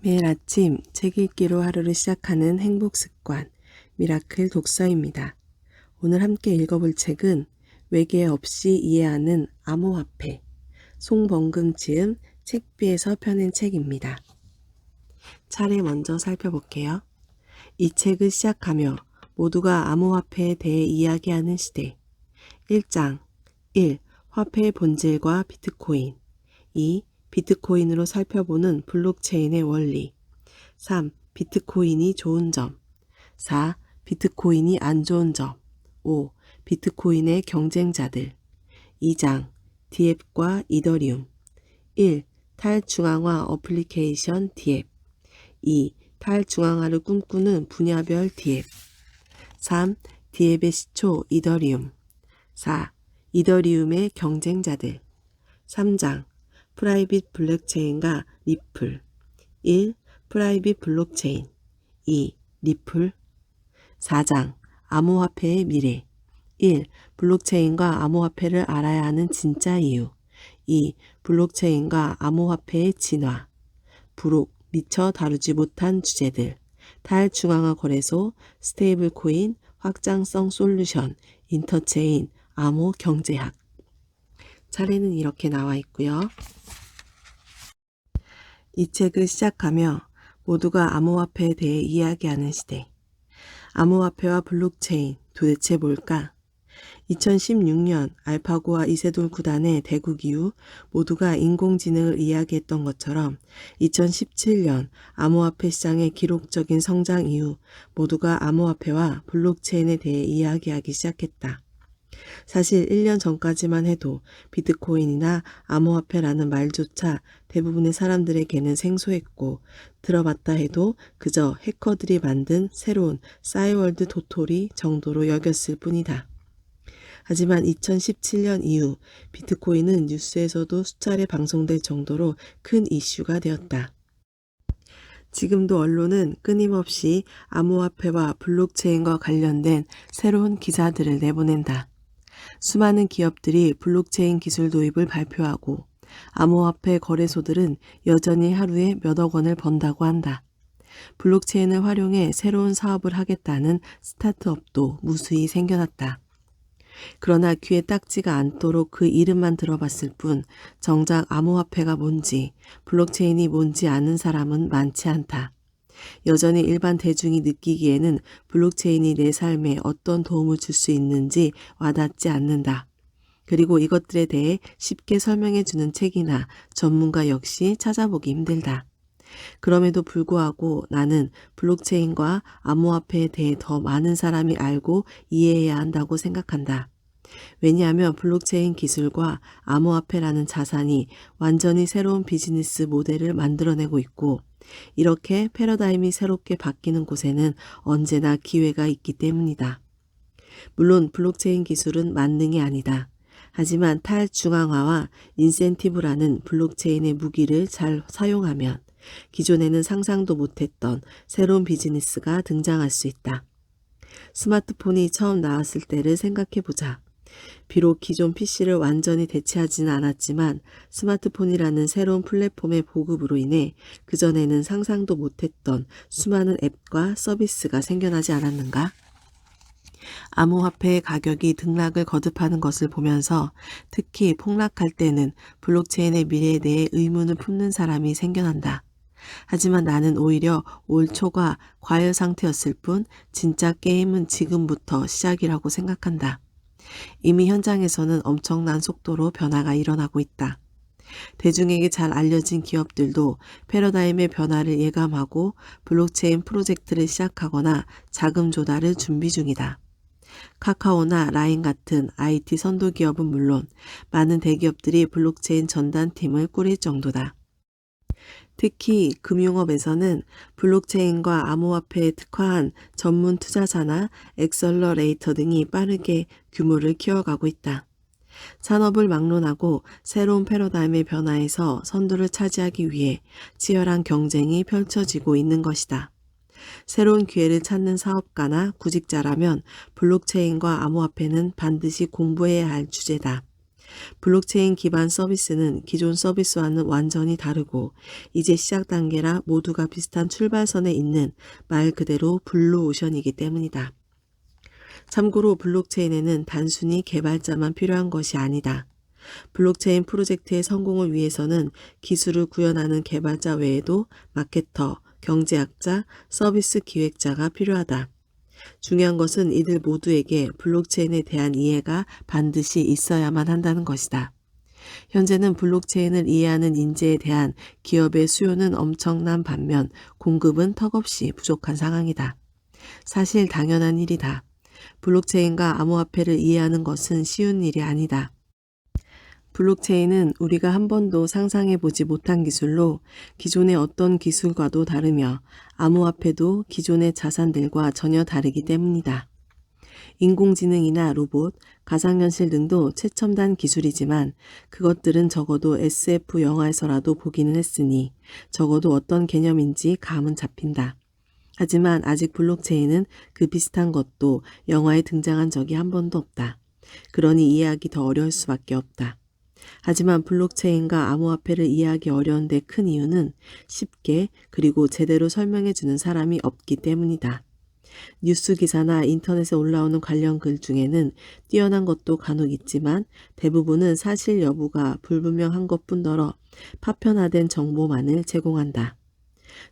매일 아침 책 읽기로 하루를 시작하는 행복 습관, 미라클 독서입니다. 오늘 함께 읽어볼 책은 외계 없이 이해하는 암호화폐, 송범금 지음 책비에서 펴낸 책입니다. 차례 먼저 살펴볼게요. 이 책을 시작하며 모두가 암호화폐에 대해 이야기하는 시대. 1장 1. 화폐의 본질과 비트코인 2. 비트코인으로 살펴보는 블록체인의 원리 3. 비트코인이 좋은 점 4. 비트코인이 안 좋은 점 5. 비트코인의 경쟁자들 2장 디앱과 이더리움 1. 탈중앙화 어플리케이션 디앱 2. 탈중앙화를 꿈꾸는 분야별 디앱 3. 디앱의 시초 이더리움 4. 이더리움의 경쟁자들 3장 프라이빗 블록체인과 리플 1. 프라이빗 블록체인 2. 리플 4장 암호화폐의 미래 1. 블록체인과 암호화폐를 알아야 하는 진짜 이유 2. 블록체인과 암호화폐의 진화 부록 미처 다루지 못한 주제들 탈중앙화 거래소, 스테이블 코인, 확장성 솔루션, 인터체인, 암호 경제학 차례는 이렇게 나와 있고요. 이 책을 시작하며 모두가 암호화폐에 대해 이야기하는 시대. 암호화폐와 블록체인 도대체 뭘까? 2016년 알파고와 이세돌 구단의 대국 이후 모두가 인공지능을 이야기했던 것처럼 2017년 암호화폐 시장의 기록적인 성장 이후 모두가 암호화폐와 블록체인에 대해 이야기하기 시작했다. 사실 1년 전까지만 해도 비트코인이나 암호화폐라는 말조차 대부분의 사람들에게는 생소했고 들어봤다 해도 그저 해커들이 만든 새로운 싸이월드 도토리 정도로 여겼을 뿐이다. 하지만 2017년 이후 비트코인은 뉴스에서도 수차례 방송될 정도로 큰 이슈가 되었다. 지금도 언론은 끊임없이 암호화폐와 블록체인과 관련된 새로운 기사들을 내보낸다. 수많은 기업들이 블록체인 기술 도입을 발표하고 암호화폐 거래소들은 여전히 하루에 몇억 원을 번다고 한다. 블록체인을 활용해 새로운 사업을 하겠다는 스타트업도 무수히 생겨났다. 그러나 귀에 딱지가 않도록 그 이름만 들어봤을 뿐 정작 암호화폐가 뭔지 블록체인이 뭔지 아는 사람은 많지 않다. 여전히 일반 대중이 느끼기에는 블록체인이 내 삶에 어떤 도움을 줄 수 있는지 와닿지 않는다. 그리고 이것들에 대해 쉽게 설명해주는 책이나 전문가 역시 찾아보기 힘들다. 그럼에도 불구하고 나는 블록체인과 암호화폐에 대해 더 많은 사람이 알고 이해해야 한다고 생각한다. 왜냐하면 블록체인 기술과 암호화폐라는 자산이 완전히 새로운 비즈니스 모델을 만들어내고 있고 이렇게 패러다임이 새롭게 바뀌는 곳에는 언제나 기회가 있기 때문이다. 물론 블록체인 기술은 만능이 아니다. 하지만 탈중앙화와 인센티브라는 블록체인의 무기를 잘 사용하면 기존에는 상상도 못했던 새로운 비즈니스가 등장할 수 있다. 스마트폰이 처음 나왔을 때를 생각해보자. 비록 기존 PC를 완전히 대체하지는 않았지만 스마트폰이라는 새로운 플랫폼의 보급으로 인해 그전에는 상상도 못했던 수많은 앱과 서비스가 생겨나지 않았는가? 암호화폐의 가격이 등락을 거듭하는 것을 보면서 특히 폭락할 때는 블록체인의 미래에 대해 의문을 품는 사람이 생겨난다. 하지만 나는 오히려 올 초가 과열 상태였을 뿐 진짜 게임은 지금부터 시작이라고 생각한다. 이미 현장에서는 엄청난 속도로 변화가 일어나고 있다. 대중에게 잘 알려진 기업들도 패러다임의 변화를 예감하고 블록체인 프로젝트를 시작하거나 자금 조달을 준비 중이다. 카카오나 라인 같은 IT 선도 기업은 물론 많은 대기업들이 블록체인 전담팀을 꾸릴 정도다. 특히 금융업에서는 블록체인과 암호화폐에 특화한 전문 투자사나 엑셀러레이터 등이 빠르게 규모를 키워가고 있다. 산업을 막론하고 새로운 패러다임의 변화에서 선두를 차지하기 위해 치열한 경쟁이 펼쳐지고 있는 것이다. 새로운 기회를 찾는 사업가나 구직자라면 블록체인과 암호화폐는 반드시 공부해야 할 주제다. 블록체인 기반 서비스는 기존 서비스와는 완전히 다르고 이제 시작 단계라 모두가 비슷한 출발선에 있는 말 그대로 블루오션이기 때문이다. 참고로 블록체인에는 단순히 개발자만 필요한 것이 아니다. 블록체인 프로젝트의 성공을 위해서는 기술을 구현하는 개발자 외에도 마케터, 경제학자, 서비스 기획자가 필요하다. 중요한 것은 이들 모두에게 블록체인에 대한 이해가 반드시 있어야만 한다는 것이다. 현재는 블록체인을 이해하는 인재에 대한 기업의 수요는 엄청난 반면 공급은 턱없이 부족한 상황이다. 사실 당연한 일이다. 블록체인과 암호화폐를 이해하는 것은 쉬운 일이 아니다. 블록체인은 우리가 한 번도 상상해보지 못한 기술로 기존의 어떤 기술과도 다르며 암호화폐도 기존의 자산들과 전혀 다르기 때문이다. 인공지능이나 로봇, 가상현실 등도 최첨단 기술이지만 그것들은 적어도 SF 영화에서라도 보기는 했으니 적어도 어떤 개념인지 감은 잡힌다. 하지만 아직 블록체인은 그 비슷한 것도 영화에 등장한 적이 한 번도 없다. 그러니 이해하기 더 어려울 수밖에 없다. 하지만 블록체인과 암호화폐를 이해하기 어려운 데 큰 이유는 쉽게 그리고 제대로 설명해주는 사람이 없기 때문이다. 뉴스 기사나 인터넷에 올라오는 관련 글 중에는 뛰어난 것도 간혹 있지만 대부분은 사실 여부가 불분명한 것뿐더러 파편화된 정보만을 제공한다.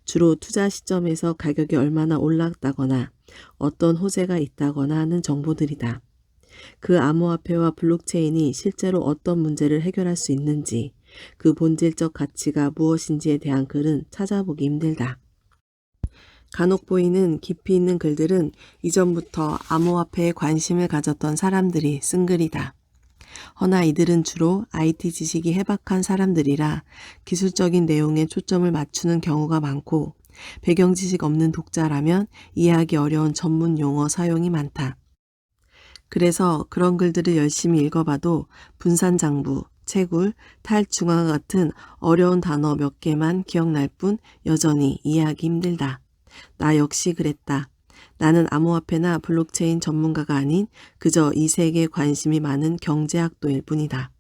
주로 투자 시점에서 가격이 얼마나 올랐다거나 어떤 호재가 있다거나 하는 정보들이다. 그 암호화폐와 블록체인이 실제로 어떤 문제를 해결할 수 있는지, 그 본질적 가치가 무엇인지에 대한 글은 찾아보기 힘들다. 간혹 보이는 깊이 있는 글들은 이전부터 암호화폐에 관심을 가졌던 사람들이 쓴 글이다. 허나 이들은 주로 IT 지식이 해박한 사람들이라 기술적인 내용에 초점을 맞추는 경우가 많고 배경 지식 없는 독자라면 이해하기 어려운 전문 용어 사용이 많다. 그래서 그런 글들을 열심히 읽어봐도 분산장부, 채굴, 탈중앙화 같은 어려운 단어 몇 개만 기억날 뿐 여전히 이해하기 힘들다. 나 역시 그랬다. 나는 암호화폐나 블록체인 전문가가 아닌 그저 이 세계에 관심이 많은 경제학도일 뿐이다.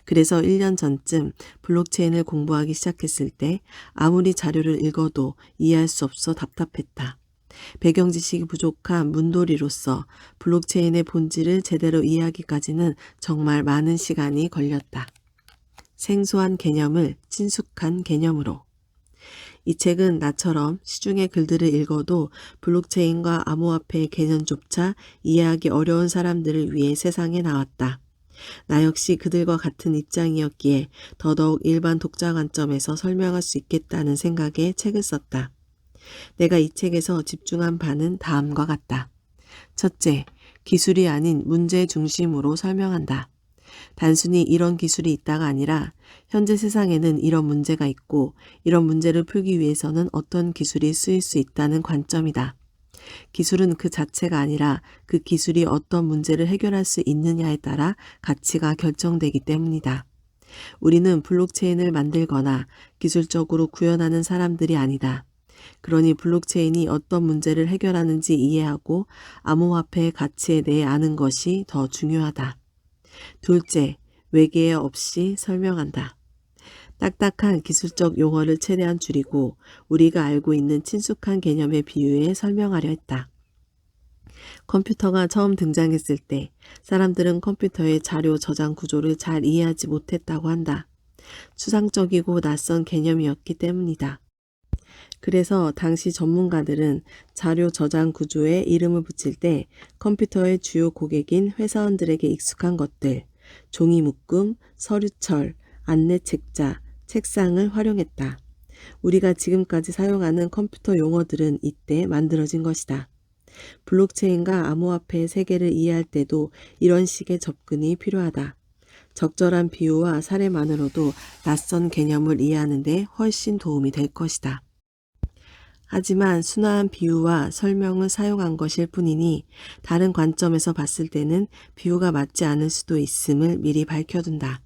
그래서 1년 전쯤 블록체인을 공부하기 시작했을 때 아무리 자료를 읽어도 이해할 수 없어 답답했다. 배경 지식이 부족한 문돌이로서 블록체인의 본질을 제대로 이해하기까지는 정말 많은 시간이 걸렸다. 생소한 개념을 친숙한 개념으로. 이 책은 나처럼 시중의 글들을 읽어도 블록체인과 암호화폐의 개념조차 이해하기 어려운 사람들을 위해 세상에 나왔다. 나 역시 그들과 같은 입장이었기에 더더욱 일반 독자 관점에서 설명할 수 있겠다는 생각에 책을 썼다. 내가 이 책에서 집중한 바는 다음과 같다. 첫째, 기술이 아닌 문제 중심으로 설명한다. 단순히 이런 기술이 있다가 아니라 현재 세상에는 이런 문제가 있고 이런 문제를 풀기 위해서는 어떤 기술이 쓰일 수 있다는 관점이다. 기술은 그 자체가 아니라 그 기술이 어떤 문제를 해결할 수 있느냐에 따라 가치가 결정되기 때문이다. 우리는 블록체인을 만들거나 기술적으로 구현하는 사람들이 아니다. 그러니 블록체인이 어떤 문제를 해결하는지 이해하고 암호화폐의 가치에 대해 아는 것이 더 중요하다. 둘째, 외계 없이 설명한다. 딱딱한 기술적 용어를 최대한 줄이고 우리가 알고 있는 친숙한 개념에 비유해 설명하려 했다. 컴퓨터가 처음 등장했을 때 사람들은 컴퓨터의 자료 저장 구조를 잘 이해하지 못했다고 한다. 추상적이고 낯선 개념이었기 때문이다. 그래서 당시 전문가들은 자료 저장 구조에 이름을 붙일 때 컴퓨터의 주요 고객인 회사원들에게 익숙한 것들, 종이 묶음, 서류철, 안내 책자, 책상을 활용했다. 우리가 지금까지 사용하는 컴퓨터 용어들은 이때 만들어진 것이다. 블록체인과 암호화폐의 세계를 이해할 때도 이런 식의 접근이 필요하다. 적절한 비유와 사례만으로도 낯선 개념을 이해하는 데 훨씬 도움이 될 것이다. 하지만 순화한 비유와 설명을 사용한 것일 뿐이니 다른 관점에서 봤을 때는 비유가 맞지 않을 수도 있음을 미리 밝혀둔다.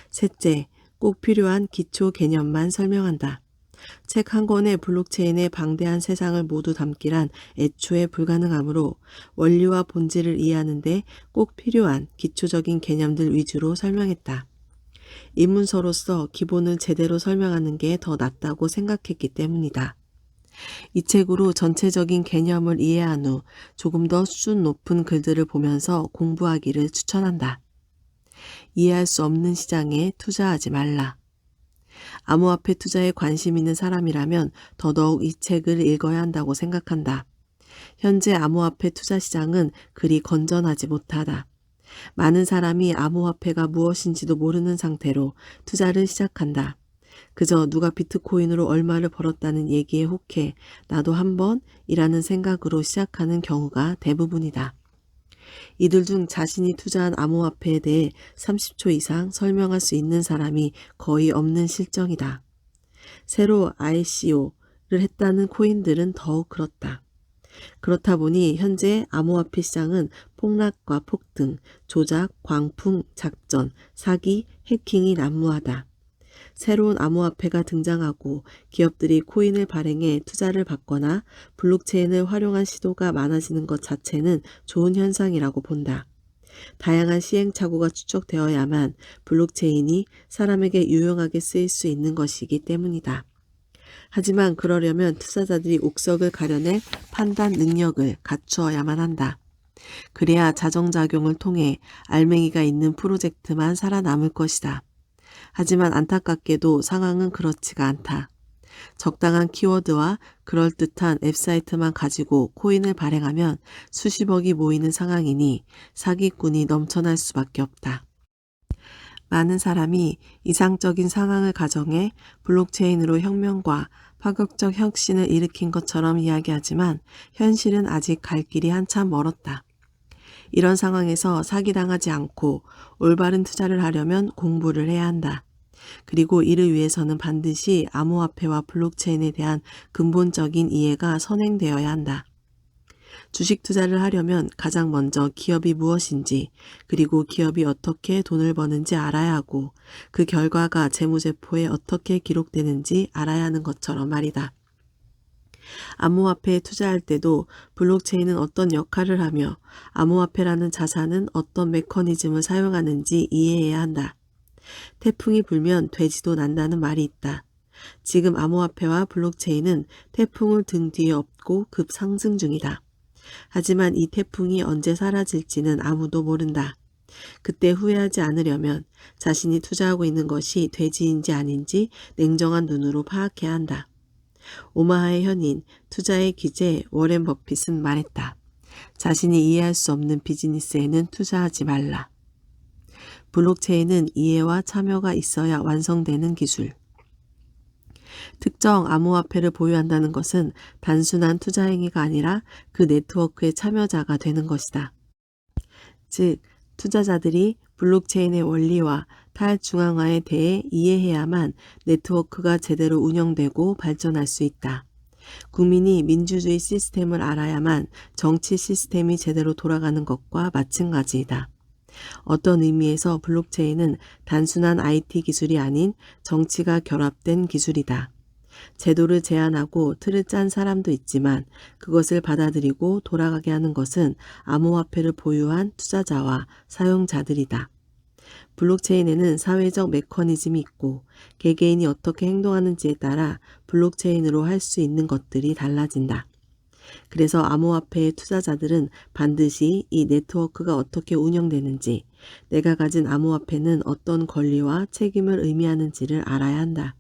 셋째, 꼭 필요한 기초 개념만 설명한다. 책 한 권에 블록체인의 방대한 세상을 모두 담기란 애초에 불가능하므로 원리와 본질을 이해하는 데 꼭 필요한 기초적인 개념들 위주로 설명했다. 입문서로서 기본을 제대로 설명하는 게 더 낫다고 생각했기 때문이다. 이 책으로 전체적인 개념을 이해한 후 조금 더 수준 높은 글들을 보면서 공부하기를 추천한다. 이해할 수 없는 시장에 투자하지 말라. 암호화폐 투자에 관심 있는 사람이라면 더더욱 이 책을 읽어야 한다고 생각한다. 현재 암호화폐 투자 시장은 그리 건전하지 못하다. 많은 사람이 암호화폐가 무엇인지도 모르는 상태로 투자를 시작한다. 그저 누가 비트코인으로 얼마를 벌었다는 얘기에 혹해 나도 한번이라는 생각으로 시작하는 경우가 대부분이다. 이들 중 자신이 투자한 암호화폐에 대해 30초 이상 설명할 수 있는 사람이 거의 없는 실정이다. 새로 ICO를 했다는 코인들은 더욱 그렇다. 그렇다 보니 현재 암호화폐 시장은 폭락과 폭등, 조작, 광풍, 작전, 사기, 해킹이 난무하다. 새로운 암호화폐가 등장하고 기업들이 코인을 발행해 투자를 받거나 블록체인을 활용한 시도가 많아지는 것 자체는 좋은 현상이라고 본다. 다양한 시행착오가 추적되어야만 블록체인이 사람에게 유용하게 쓰일 수 있는 것이기 때문이다. 하지만 그러려면 투자자들이 옥석을 가려낼 판단 능력을 갖추어야만 한다. 그래야 자정작용을 통해 알맹이가 있는 프로젝트만 살아남을 것이다. 하지만 안타깝게도 상황은 그렇지가 않다. 적당한 키워드와 그럴듯한 웹사이트만 가지고 코인을 발행하면 수십억이 모이는 상황이니 사기꾼이 넘쳐날 수밖에 없다. 많은 사람이 이상적인 상황을 가정해 블록체인으로 혁명과 파격적 혁신을 일으킨 것처럼 이야기하지만 현실은 아직 갈 길이 한참 멀었다. 이런 상황에서 사기당하지 않고 올바른 투자를 하려면 공부를 해야 한다. 그리고 이를 위해서는 반드시 암호화폐와 블록체인에 대한 근본적인 이해가 선행되어야 한다. 주식 투자를 하려면 가장 먼저 기업이 무엇인지, 그리고 기업이 어떻게 돈을 버는지 알아야 하고 그 결과가 재무제표에 어떻게 기록되는지 알아야 하는 것처럼 말이다. 암호화폐에 투자할 때도 블록체인은 어떤 역할을 하며 암호화폐라는 자산은 어떤 메커니즘을 사용하는지 이해해야 한다. 태풍이 불면 돼지도 난다는 말이 있다. 지금 암호화폐와 블록체인은 태풍을 등 뒤에 업고 급상승 중이다. 하지만 이 태풍이 언제 사라질지는 아무도 모른다. 그때 후회하지 않으려면 자신이 투자하고 있는 것이 돼지인지 아닌지 냉정한 눈으로 파악해야 한다. 오마하의 현인, 투자의 기재 워렌 버핏은 말했다. 자신이 이해할 수 없는 비즈니스에는 투자하지 말라. 블록체인은 이해와 참여가 있어야 완성되는 기술. 특정 암호화폐를 보유한다는 것은 단순한 투자 행위가 아니라 그 네트워크의 참여자가 되는 것이다. 즉, 투자자들이 블록체인의 원리와 탈중앙화에 대해 이해해야만 네트워크가 제대로 운영되고 발전할 수 있다. 국민이 민주주의 시스템을 알아야만 정치 시스템이 제대로 돌아가는 것과 마찬가지이다. 어떤 의미에서 블록체인은 단순한 IT 기술이 아닌 정치가 결합된 기술이다. 제도를 제안하고 틀을 짠 사람도 있지만 그것을 받아들이고 돌아가게 하는 것은 암호화폐를 보유한 투자자와 사용자들이다. 블록체인에는 사회적 메커니즘이 있고 개개인이 어떻게 행동하는지에 따라 블록체인으로 할 수 있는 것들이 달라진다. 그래서 암호화폐의 투자자들은 반드시 이 네트워크가 어떻게 운영되는지, 내가 가진 암호화폐는 어떤 권리와 책임을 의미하는지를 알아야 한다.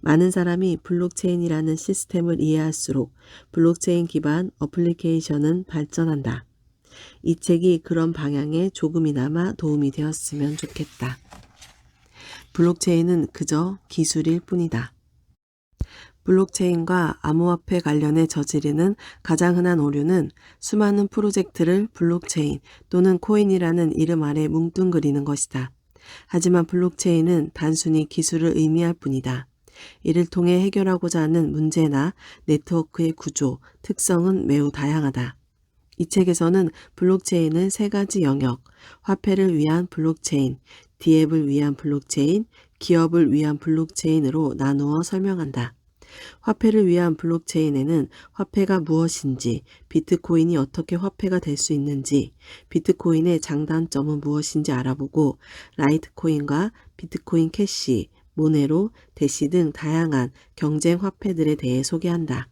많은 사람이 블록체인이라는 시스템을 이해할수록 블록체인 기반 어플리케이션은 발전한다. 이 책이 그런 방향에 조금이나마 도움이 되었으면 좋겠다. 블록체인은 그저 기술일 뿐이다. 블록체인과 암호화폐 관련해 저지르는 가장 흔한 오류는 수많은 프로젝트를 블록체인 또는 코인이라는 이름 아래 뭉뚱그리는 것이다. 하지만 블록체인은 단순히 기술을 의미할 뿐이다. 이를 통해 해결하고자 하는 문제나 네트워크의 구조, 특성은 매우 다양하다. 이 책에서는 블록체인을 세 가지 영역, 화폐를 위한 블록체인, 디앱을 위한 블록체인, 기업을 위한 블록체인으로 나누어 설명한다. 화폐를 위한 블록체인에는 화폐가 무엇인지, 비트코인이 어떻게 화폐가 될 수 있는지, 비트코인의 장단점은 무엇인지 알아보고 라이트코인과 비트코인 캐시, 모네로, 대시 등 다양한 경쟁 화폐들에 대해 소개한다.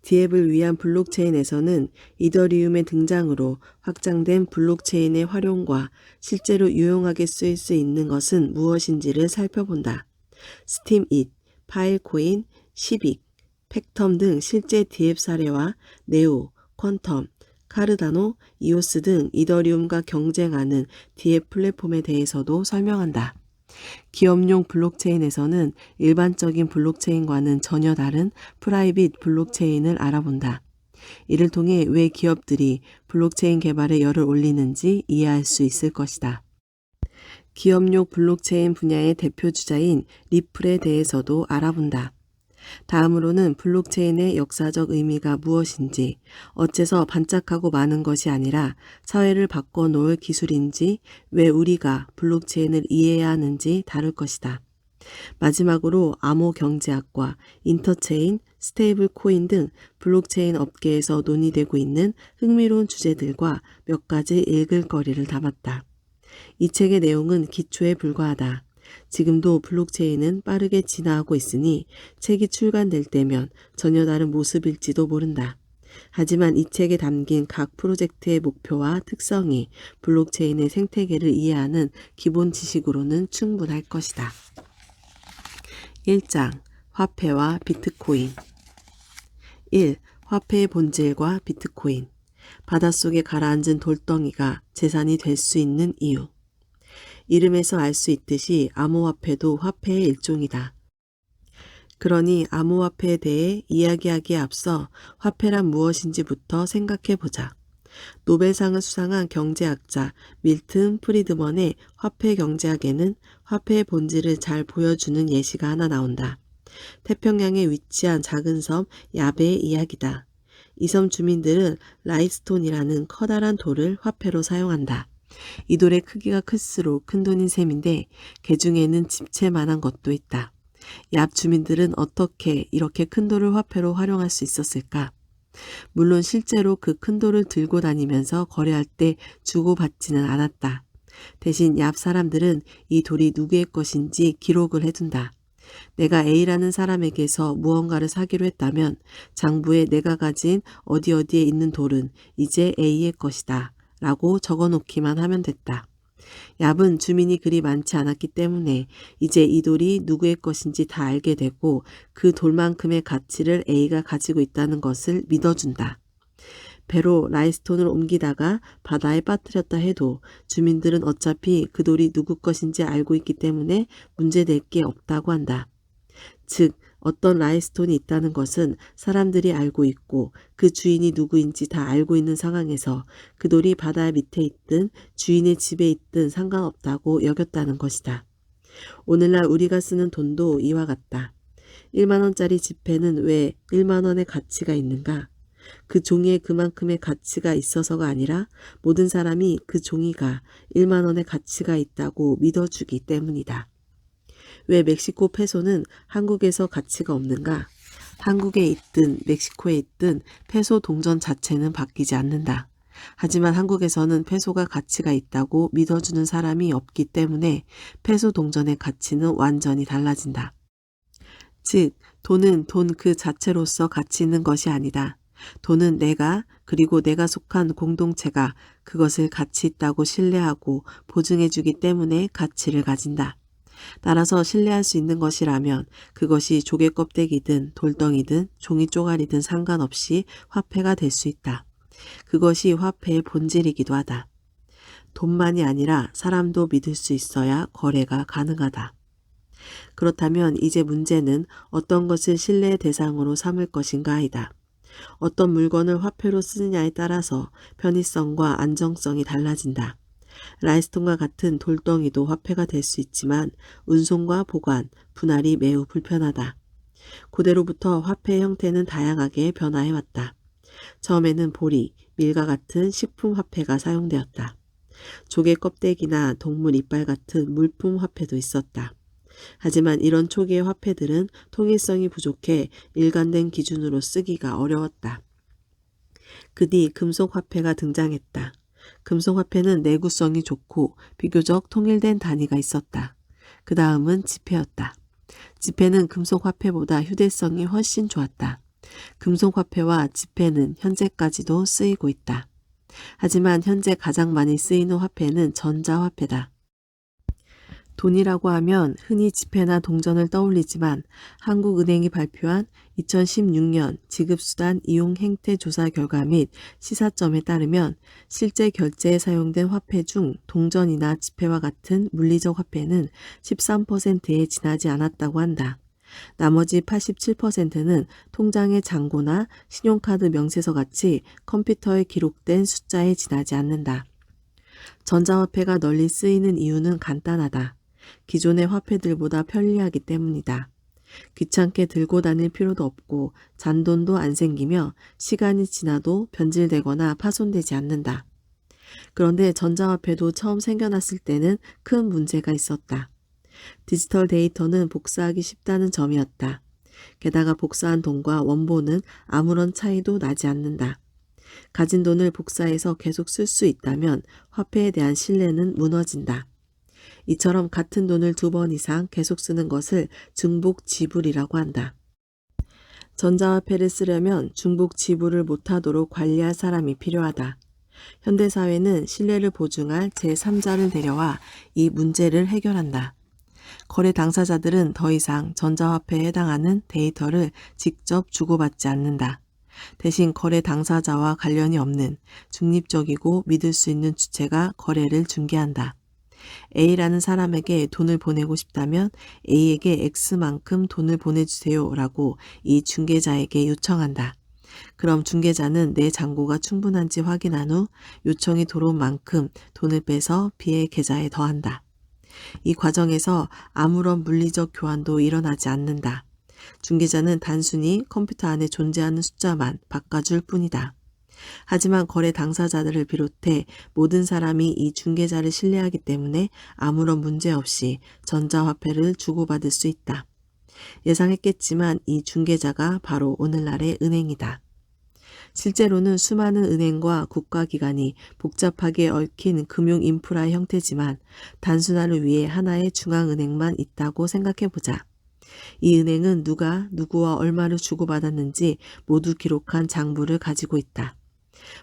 디앱을 위한 블록체인에서는 이더리움의 등장으로 확장된 블록체인의 활용과 실제로 유용하게 쓰일 수 있는 것은 무엇인지를 살펴본다. 스팀잇, 파일코인, 시빅, 팩텀 등 실제 디앱 사례와 네오, 퀀텀, 카르다노, 이오스 등 이더리움과 경쟁하는 디앱 플랫폼에 대해서도 설명한다. 기업용 블록체인에서는 일반적인 블록체인과는 전혀 다른 프라이빗 블록체인을 알아본다. 이를 통해 왜 기업들이 블록체인 개발에 열을 올리는지 이해할 수 있을 것이다. 기업용 블록체인 분야의 대표 주자인 리플에 대해서도 알아본다. 다음으로는 블록체인의 역사적 의미가 무엇인지, 어째서 반짝하고 많은 것이 아니라 사회를 바꿔놓을 기술인지, 왜 우리가 블록체인을 이해해야 하는지 다룰 것이다. 마지막으로 암호 경제학과 인터체인, 스테이블 코인 등 블록체인 업계에서 논의되고 있는 흥미로운 주제들과 몇 가지 읽을 거리를 담았다. 이 책의 내용은 기초에 불과하다. 지금도 블록체인은 빠르게 진화하고 있으니 책이 출간될 때면 전혀 다른 모습일지도 모른다. 하지만 이 책에 담긴 각 프로젝트의 목표와 특성이 블록체인의 생태계를 이해하는 기본 지식으로는 충분할 것이다. 1장 화폐와 비트코인 1. 화폐의 본질과 비트코인 바닷속에 가라앉은 돌덩이가 재산이 될 수 있는 이유 이름에서 알 수 있듯이 암호화폐도 화폐의 일종이다. 그러니 암호화폐에 대해 이야기하기에 앞서 화폐란 무엇인지부터 생각해보자. 노벨상을 수상한 경제학자 밀튼 프리드먼의 화폐 경제학에는 화폐의 본질을 잘 보여주는 예시가 하나 나온다. 태평양에 위치한 작은 섬 야베의 이야기다. 이 섬 주민들은 라이스톤이라는 커다란 돌을 화폐로 사용한다. 이 돌의 크기가 클수록 큰 돈인 셈인데 그 중에는 집채만한 것도 있다. 얍 주민들은 어떻게 이렇게 큰 돌을 화폐로 활용할 수 있었을까? 물론 실제로 그 큰 돌을 들고 다니면서 거래할 때 주고받지는 않았다. 대신 얍 사람들은 이 돌이 누구의 것인지 기록을 해둔다. 내가 A라는 사람에게서 무언가를 사기로 했다면 장부에 내가 가진 어디어디에 있는 돌은 이제 A의 것이다 라고 적어놓기만 하면 됐다. 얍은 주민이 그리 많지 않았기 때문에 이제 이 돌이 누구의 것인지 다 알게 되고 그 돌만큼의 가치를 A가 가지고 있다는 것을 믿어준다. 배로 라이스톤을 옮기다가 바다에 빠뜨렸다 해도 주민들은 어차피 그 돌이 누구 것인지 알고 있기 때문에 문제될 게 없다고 한다. 즉 어떤 라이스톤이 있다는 것은 사람들이 알고 있고 그 주인이 누구인지 다 알고 있는 상황에서 그 돌이 바다 밑에 있든 주인의 집에 있든 상관없다고 여겼다는 것이다. 오늘날 우리가 쓰는 돈도 이와 같다. 1만 원짜리 지폐는 왜 1만 원의 가치가 있는가? 그 종이에 그만큼의 가치가 있어서가 아니라 모든 사람이 그 종이가 1만 원의 가치가 있다고 믿어주기 때문이다. 왜 멕시코 페소는 한국에서 가치가 없는가? 한국에 있든 멕시코에 있든 페소 동전 자체는 바뀌지 않는다. 하지만 한국에서는 페소가 가치가 있다고 믿어주는 사람이 없기 때문에 페소 동전의 가치는 완전히 달라진다. 즉, 돈은 돈 그 자체로서 가치 있는 것이 아니다. 돈은 내가 그리고 내가 속한 공동체가 그것을 가치 있다고 신뢰하고 보증해주기 때문에 가치를 가진다. 따라서 신뢰할 수 있는 것이라면 그것이 조개 껍데기든 돌덩이든 종이 쪼가리든 상관없이 화폐가 될 수 있다. 그것이 화폐의 본질이기도 하다. 돈만이 아니라 사람도 믿을 수 있어야 거래가 가능하다. 그렇다면 이제 문제는 어떤 것을 신뢰의 대상으로 삼을 것인가이다. 어떤 물건을 화폐로 쓰느냐에 따라서 편의성과 안정성이 달라진다. 라이스톤과 같은 돌덩이도 화폐가 될 수 있지만 운송과 보관, 분할이 매우 불편하다. 고대로부터 화폐의 형태는 다양하게 변화해왔다. 처음에는 보리, 밀과 같은 식품 화폐가 사용되었다. 조개 껍데기나 동물 이빨 같은 물품 화폐도 있었다. 하지만 이런 초기의 화폐들은 통일성이 부족해 일관된 기준으로 쓰기가 어려웠다. 그 뒤 금속화폐가 등장했다. 금속화폐는 내구성이 좋고 비교적 통일된 단위가 있었다. 그 다음은 지폐였다. 지폐는 금속화폐보다 휴대성이 훨씬 좋았다. 금속화폐와 지폐는 현재까지도 쓰이고 있다. 하지만 현재 가장 많이 쓰이는 화폐는 전자화폐다. 돈이라고 하면 흔히 지폐나 동전을 떠올리지만 한국은행이 발표한 2016년 지급수단 이용 행태 조사 결과 및 시사점에 따르면 실제 결제에 사용된 화폐 중 동전이나 지폐와 같은 물리적 화폐는 13%에 지나지 않았다고 한다. 나머지 87%는 통장의 잔고나 신용카드 명세서 같이 컴퓨터에 기록된 숫자에 지나지 않는다. 전자화폐가 널리 쓰이는 이유는 간단하다. 기존의 화폐들보다 편리하기 때문이다. 귀찮게 들고 다닐 필요도 없고 잔돈도 안 생기며 시간이 지나도 변질되거나 파손되지 않는다. 그런데 전자화폐도 처음 생겨났을 때는 큰 문제가 있었다. 디지털 데이터는 복사하기 쉽다는 점이었다. 게다가 복사한 돈과 원본은 아무런 차이도 나지 않는다. 가진 돈을 복사해서 계속 쓸 수 있다면 화폐에 대한 신뢰는 무너진다. 이처럼 같은 돈을 2번 이상 계속 쓰는 것을 중복 지불이라고 한다. 전자화폐를 쓰려면 중복 지불을 못하도록 관리할 사람이 필요하다. 현대사회는 신뢰를 보증할 제3자를 데려와 이 문제를 해결한다. 거래 당사자들은 더 이상 전자화폐에 해당하는 데이터를 직접 주고받지 않는다. 대신 거래 당사자와 관련이 없는 중립적이고 믿을 수 있는 주체가 거래를 중개한다. A라는 사람에게 돈을 보내고 싶다면 A에게 X만큼 돈을 보내주세요 라고 이 중개자에게 요청한다. 그럼 중개자는 내 잔고가 충분한지 확인한 후 요청이 들어온 만큼 돈을 빼서 B의 계좌에 더한다. 이 과정에서 아무런 물리적 교환도 일어나지 않는다. 중개자는 단순히 컴퓨터 안에 존재하는 숫자만 바꿔줄 뿐이다. 하지만 거래 당사자들을 비롯해 모든 사람이 이 중개자를 신뢰하기 때문에 아무런 문제 없이 전자화폐를 주고받을 수 있다. 예상했겠지만 이 중개자가 바로 오늘날의 은행이다. 실제로는 수많은 은행과 국가기관이 복잡하게 얽힌 금융 인프라의 형태지만 단순화를 위해 하나의 중앙은행만 있다고 생각해보자. 이 은행은 누가 누구와 얼마를 주고받았는지 모두 기록한 장부를 가지고 있다.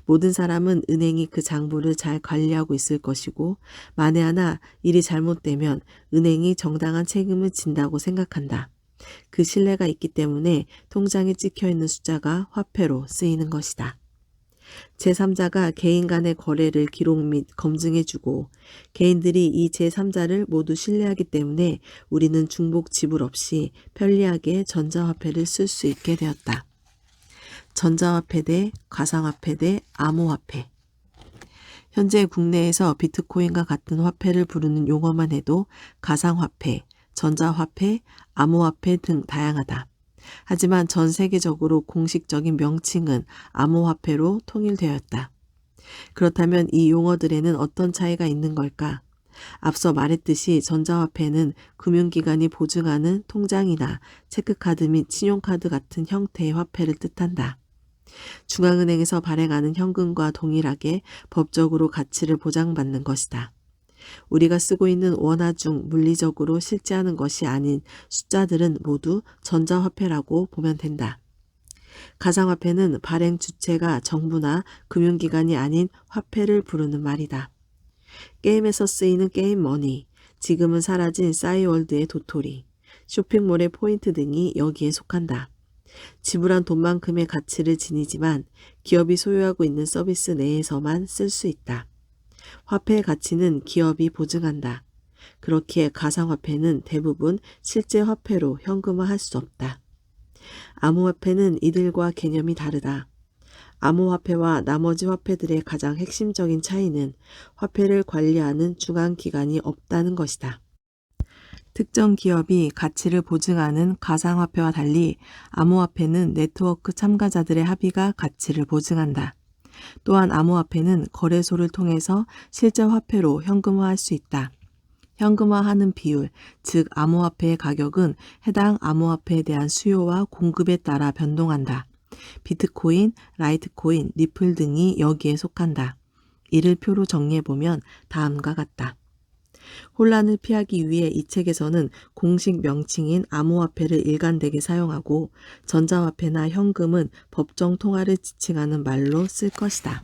모든 사람은 은행이 그 장부를 잘 관리하고 있을 것이고 만에 하나 일이 잘못되면 은행이 정당한 책임을 진다고 생각한다. 그 신뢰가 있기 때문에 통장에 찍혀있는 숫자가 화폐로 쓰이는 것이다. 제3자가 개인 간의 거래를 기록 및 검증해주고 개인들이 이 제3자를 모두 신뢰하기 때문에 우리는 중복 지불 없이 편리하게 전자화폐를 쓸 수 있게 되었다. 전자화폐 대 가상화폐 대 암호화폐. 현재 국내에서 비트코인과 같은 화폐를 부르는 용어만 해도 가상화폐, 전자화폐, 암호화폐 등 다양하다. 하지만 전 세계적으로 공식적인 명칭은 암호화폐로 통일되었다. 그렇다면 이 용어들에는 어떤 차이가 있는 걸까? 앞서 말했듯이 전자화폐는 금융기관이 보증하는 통장이나 체크카드 및 신용카드 같은 형태의 화폐를 뜻한다. 중앙은행에서 발행하는 현금과 동일하게 법적으로 가치를 보장받는 것이다. 우리가 쓰고 있는 원화 중 물리적으로 실제하는 것이 아닌 숫자들은 모두 전자화폐라고 보면 된다. 가상화폐는 발행 주체가 정부나 금융기관이 아닌 화폐를 부르는 말이다. 게임에서 쓰이는 게임 머니, 지금은 사라진 싸이월드의 도토리, 쇼핑몰의 포인트 등이 여기에 속한다. 지불한 돈만큼의 가치를 지니지만 기업이 소유하고 있는 서비스 내에서만 쓸 수 있다. 화폐의 가치는 기업이 보증한다. 그렇기에 가상화폐는 대부분 실제 화폐로 현금화할 수 없다. 암호화폐는 이들과 개념이 다르다. 암호화폐와 나머지 화폐들의 가장 핵심적인 차이는 화폐를 관리하는 중앙기관이 없다는 것이다. 특정 기업이 가치를 보증하는 가상화폐와 달리 암호화폐는 네트워크 참가자들의 합의가 가치를 보증한다. 또한 암호화폐는 거래소를 통해서 실제 화폐로 현금화할 수 있다. 현금화하는 비율, 즉 암호화폐의 가격은 해당 암호화폐에 대한 수요와 공급에 따라 변동한다. 비트코인, 라이트코인, 리플 등이 여기에 속한다. 이를 표로 정리해보면 다음과 같다. 혼란을 피하기 위해 이 책에서는 공식 명칭인 암호화폐를 일관되게 사용하고 전자화폐나 현금은 법정 통화를 지칭하는 말로 쓸 것이다.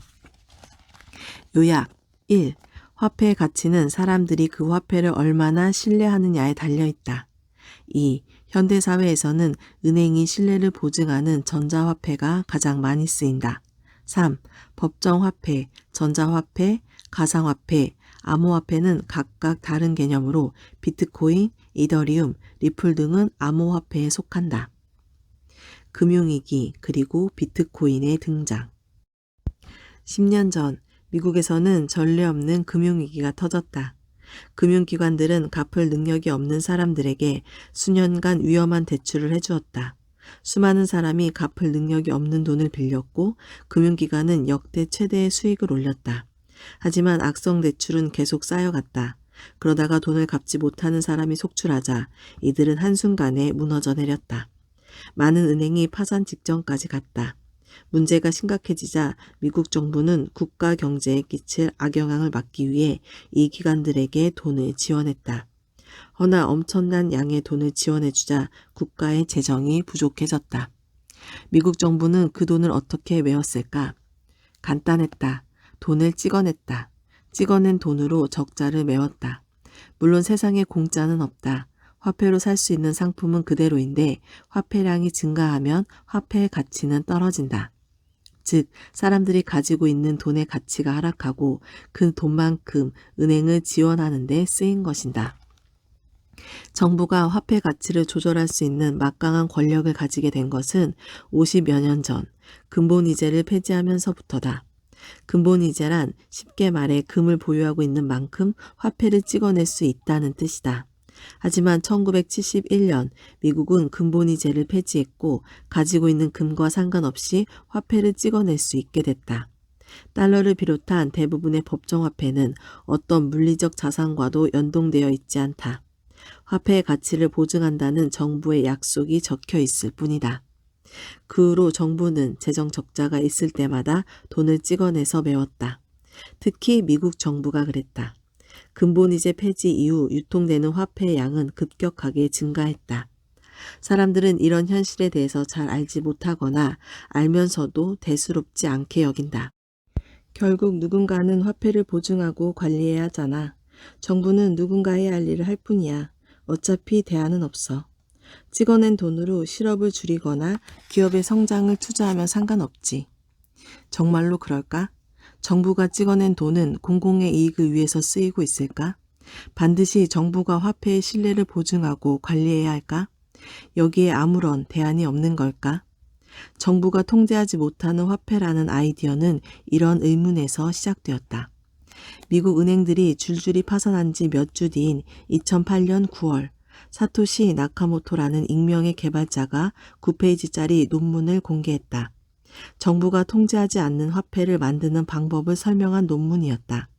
요약 1. 화폐의 가치는 사람들이 그 화폐를 얼마나 신뢰하느냐에 달려있다. 2. 현대사회에서는 은행이 신뢰를 보증하는 전자화폐가 가장 많이 쓰인다. 3. 법정화폐, 전자화폐, 가상화폐, 암호화폐는 각각 다른 개념으로 비트코인, 이더리움, 리플 등은 암호화폐에 속한다. 금융위기 그리고 비트코인의 등장. 10년 전 미국에서는 전례 없는 금융위기가 터졌다. 금융기관들은 갚을 능력이 없는 사람들에게 수년간 위험한 대출을 해주었다. 수많은 사람이 갚을 능력이 없는 돈을 빌렸고 금융기관은 역대 최대의 수익을 올렸다. 하지만 악성 대출은 계속 쌓여갔다. 그러다가 돈을 갚지 못하는 사람이 속출하자 이들은 한순간에 무너져 내렸다. 많은 은행이 파산 직전까지 갔다. 문제가 심각해지자 미국 정부는 국가 경제에 끼칠 악영향을 막기 위해 이 기관들에게 돈을 지원했다. 허나 엄청난 양의 돈을 지원해주자 국가의 재정이 부족해졌다. 미국 정부는 그 돈을 어떻게 메웠을까? 간단했다. 돈을 찍어냈다. 찍어낸 돈으로 적자를 메웠다. 물론 세상에 공짜는 없다. 화폐로 살 수 있는 상품은 그대로인데 화폐량이 증가하면 화폐의 가치는 떨어진다. 즉 사람들이 가지고 있는 돈의 가치가 하락하고 그 돈만큼 은행을 지원하는 데 쓰인 것이다. 정부가 화폐 가치를 조절할 수 있는 막강한 권력을 가지게 된 것은 50여 년 전 근본이제를 폐지하면서부터다. 근본이제란 쉽게 말해 금을 보유하고 있는 만큼 화폐를 찍어낼 수 있다는 뜻이다. 하지만 1971년 미국은 근본이제를 폐지했고 가지고 있는 금과 상관없이 화폐를 찍어낼 수 있게 됐다. 달러를 비롯한 대부분의 법정화폐는 어떤 물리적 자산과도 연동되어 있지 않다. 화폐의 가치를 보증한다는 정부의 약속이 적혀 있을 뿐이다. 그 후로 정부는 재정 적자가 있을 때마다 돈을 찍어내서 메웠다. 특히 미국 정부가 그랬다. 근본이제 폐지 이후 유통되는 화폐의 양은 급격하게 증가했다. 사람들은 이런 현실에 대해서 잘 알지 못하거나 알면서도 대수롭지 않게 여긴다. 결국 누군가는 화폐를 보증하고 관리해야 하잖아. 정부는 누군가의 할 일을 할 뿐이야. 어차피 대안은 없어. 찍어낸 돈으로 실업을 줄이거나 기업의 성장을 투자하면 상관없지. 정말로 그럴까? 정부가 찍어낸 돈은 공공의 이익을 위해서 쓰이고 있을까? 반드시 정부가 화폐의 신뢰를 보증하고 관리해야 할까? 여기에 아무런 대안이 없는 걸까? 정부가 통제하지 못하는 화폐라는 아이디어는 이런 의문에서 시작되었다. 미국 은행들이 줄줄이 파산한 지 몇 주 뒤인 2008년 9월 사토시 나카모토라는 익명의 개발자가 9페이지짜리 논문을 공개했다. 정부가 통제하지 않는 화폐를 만드는 방법을 설명한 논문이었다.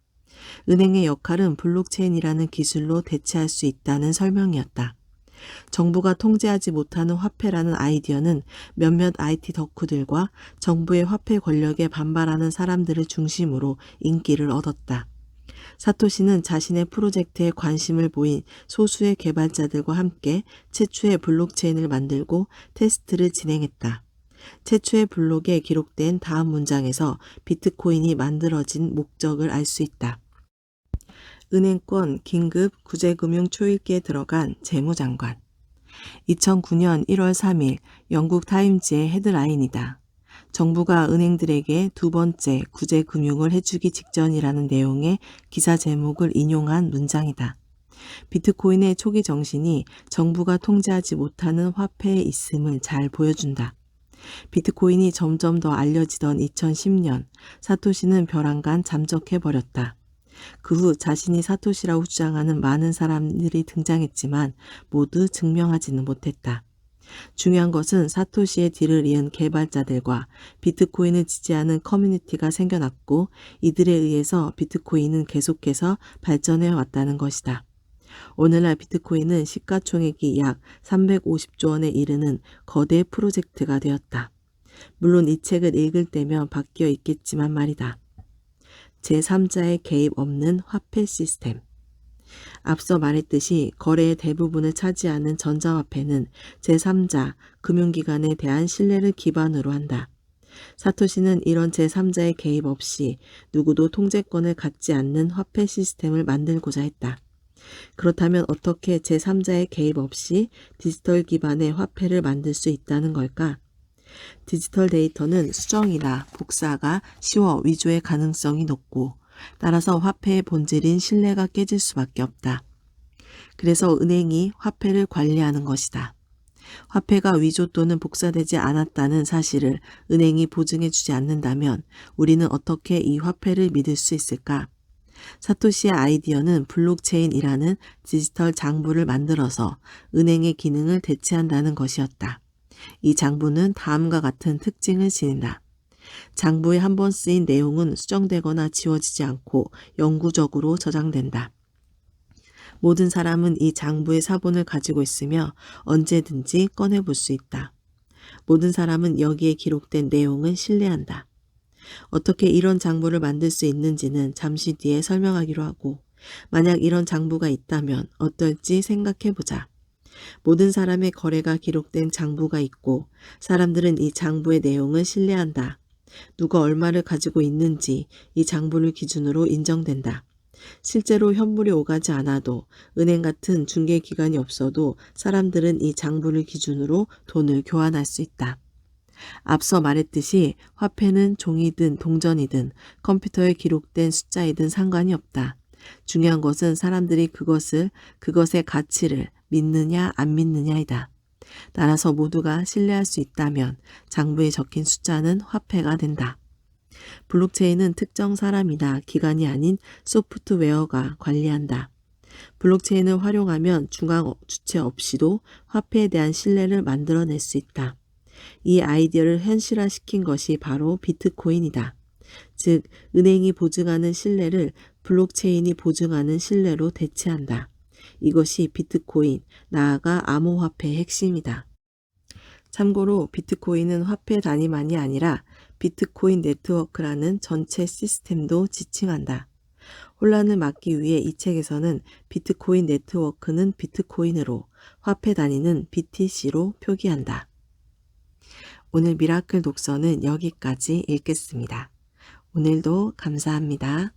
은행의 역할은 블록체인이라는 기술로 대체할 수 있다는 설명이었다. 정부가 통제하지 못하는 화폐라는 아이디어는 몇몇 IT 덕후들과 정부의 화폐 권력에 반발하는 사람들을 중심으로 인기를 얻었다. 사토시는 자신의 프로젝트에 관심을 보인 소수의 개발자들과 함께 최초의 블록체인을 만들고 테스트를 진행했다. 최초의 블록에 기록된 다음 문장에서 비트코인이 만들어진 목적을 알 수 있다. 은행권 긴급 구제금융 초읽기에 들어간 재무장관. 2009년 1월 3일 영국 타임즈의 헤드라인이다. 정부가 은행들에게 두 번째 구제금융을 해주기 직전이라는 내용의 기사 제목을 인용한 문장이다. 비트코인의 초기 정신이 정부가 통제하지 못하는 화폐에 있음을 잘 보여준다. 비트코인이 점점 더 알려지던 2010년 사토시는 벼랑간 잠적해버렸다. 그 후 자신이 사토시라고 주장하는 많은 사람들이 등장했지만 모두 증명하지는 못했다. 중요한 것은 사토시의 뒤를 이은 개발자들과 비트코인을 지지하는 커뮤니티가 생겨났고 이들에 의해서 비트코인은 계속해서 발전해 왔다는 것이다. 오늘날 비트코인은 시가총액이 약 350조 원에 이르는 거대 프로젝트가 되었다. 물론 이 책을 읽을 때면 바뀌어 있겠지만 말이다. 제3자의 개입 없는 화폐 시스템. 앞서 말했듯이 거래의 대부분을 차지하는 전자화폐는 제3자, 금융기관에 대한 신뢰를 기반으로 한다. 사토시는 이런 제3자의 개입 없이 누구도 통제권을 갖지 않는 화폐 시스템을 만들고자 했다. 그렇다면 어떻게 제3자의 개입 없이 디지털 기반의 화폐를 만들 수 있다는 걸까? 디지털 데이터는 수정이나 복사가 쉬워 위조의 가능성이 높고 따라서 화폐의 본질인 신뢰가 깨질 수밖에 없다. 그래서 은행이 화폐를 관리하는 것이다. 화폐가 위조 또는 복사되지 않았다는 사실을 은행이 보증해 주지 않는다면 우리는 어떻게 이 화폐를 믿을 수 있을까? 사토시의 아이디어는 블록체인이라는 디지털 장부를 만들어서 은행의 기능을 대체한다는 것이었다. 이 장부는 다음과 같은 특징을 지닌다. 장부에 한 번 쓰인 내용은 수정되거나 지워지지 않고 영구적으로 저장된다. 모든 사람은 이 장부의 사본을 가지고 있으며 언제든지 꺼내볼 수 있다. 모든 사람은 여기에 기록된 내용을 신뢰한다. 어떻게 이런 장부를 만들 수 있는지는 잠시 뒤에 설명하기로 하고, 만약 이런 장부가 있다면 어떨지 생각해보자. 모든 사람의 거래가 기록된 장부가 있고 사람들은 이 장부의 내용을 신뢰한다. 누가 얼마를 가지고 있는지 이 장부를 기준으로 인정된다. 실제로 현물이 오가지 않아도 은행 같은 중개기관이 없어도 사람들은 이 장부를 기준으로 돈을 교환할 수 있다. 앞서 말했듯이 화폐는 종이든 동전이든 컴퓨터에 기록된 숫자이든 상관이 없다. 중요한 것은 사람들이 그것의 가치를 믿느냐 안 믿느냐이다. 따라서 모두가 신뢰할 수 있다면 장부에 적힌 숫자는 화폐가 된다. 블록체인은 특정 사람이나 기관이 아닌 소프트웨어가 관리한다. 블록체인을 활용하면 중앙 주체 없이도 화폐에 대한 신뢰를 만들어낼 수 있다. 이 아이디어를 현실화시킨 것이 바로 비트코인이다. 즉, 은행이 보증하는 신뢰를 블록체인이 보증하는 신뢰로 대체한다. 이것이 비트코인, 나아가 암호화폐의 핵심이다. 참고로 비트코인은 화폐 단위만이 아니라 비트코인 네트워크라는 전체 시스템도 지칭한다. 혼란을 막기 위해 이 책에서는 비트코인 네트워크는 비트코인으로, 화폐 단위는 BTC로 표기한다. 오늘 미라클 독서는 여기까지 읽겠습니다. 오늘도 감사합니다.